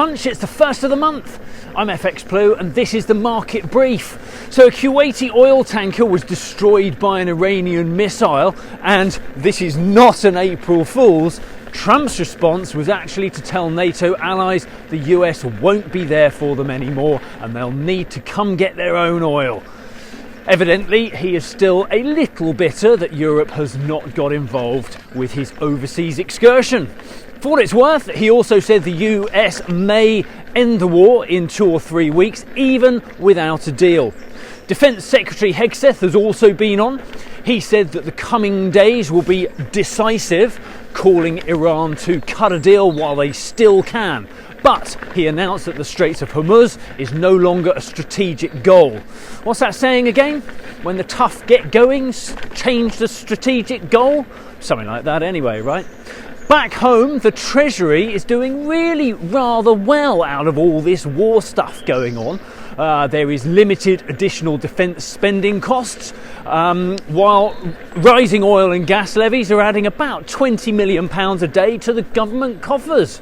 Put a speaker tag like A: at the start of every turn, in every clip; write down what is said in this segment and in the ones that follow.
A: hunch, it's the first of the month. I'm FxPlew and this is the market brief. So a Kuwaiti oil tanker was destroyed by an Iranian missile, and this is not an April Fool's. Trump's response was actually to tell NATO allies the US won't be there for them anymore and they'll need to come get their own oil. Evidently, he is still a little bitter that Europe has not got involved with his overseas excursion. For what it's worth, he also said the US may end the war in 2 or 3 weeks, even without a deal. Defence Secretary Hegseth has also been on. He said that the coming days will be decisive, calling Iran to cut a deal while they still can. But he announced that the Straits of Hormuz is no longer a strategic goal. What's that saying again? When the tough get-goings change the strategic goal? Something like that anyway, right? Back home, the Treasury is doing really rather well out of all this war stuff going on. There is limited additional defence spending costs, while rising oil and gas levies are adding about £20 million a day to the government coffers.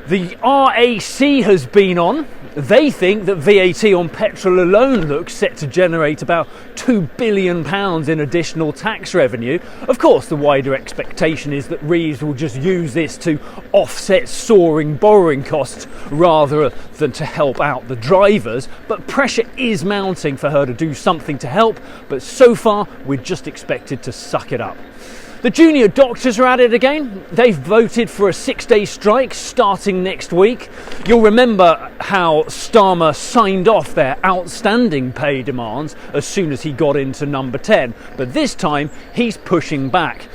A: The RAC has been on. They think that VAT on petrol alone looks set to generate about £2 billion in additional tax revenue. Of course, the wider expectation is that Reeves will just use this to offset soaring borrowing costs rather than to help out the drivers. But pressure is mounting for her to do something to help. But so far, we're just expected to suck it up. The junior doctors are at it again. They've voted for a 6-day strike starting next week. You'll remember how Starmer signed off their outstanding pay demands as soon as he got into number 10. But this time, he's pushing back.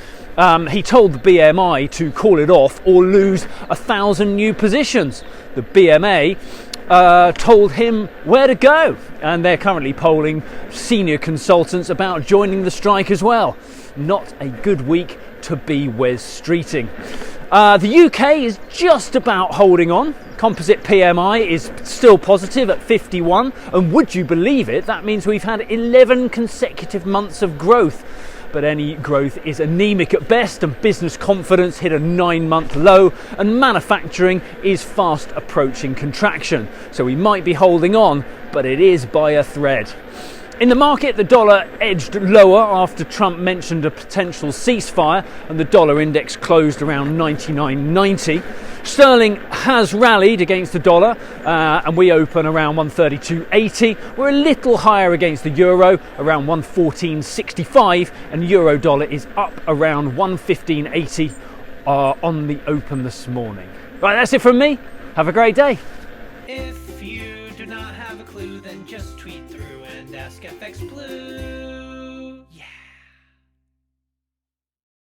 A: He told the BMI to call it off or lose 1,000 new positions. The BMA told him where to go, and they're currently polling senior consultants about joining the strike as well. Not a good week to be Wes Streeting. The UK is just about holding on. Composite PMI is still positive at 51, and would you believe it, that means we've had 11 consecutive months of growth. But any growth is anemic at best, and business confidence hit a 9-month low, and manufacturing is fast approaching contraction. So we might be holding on, but it is by a thread. In the market, the dollar edged lower after Trump mentioned a potential ceasefire, and the dollar index closed around 99.90. Sterling has rallied against the dollar, and we open around 132.80. We're a little higher against the euro, around 114.65, and euro dollar is up around 115.80 on the open this morning. Right, that's it from me. Have a great day.
B: If you do not have a clue, then just tweet through and ask FxPlew.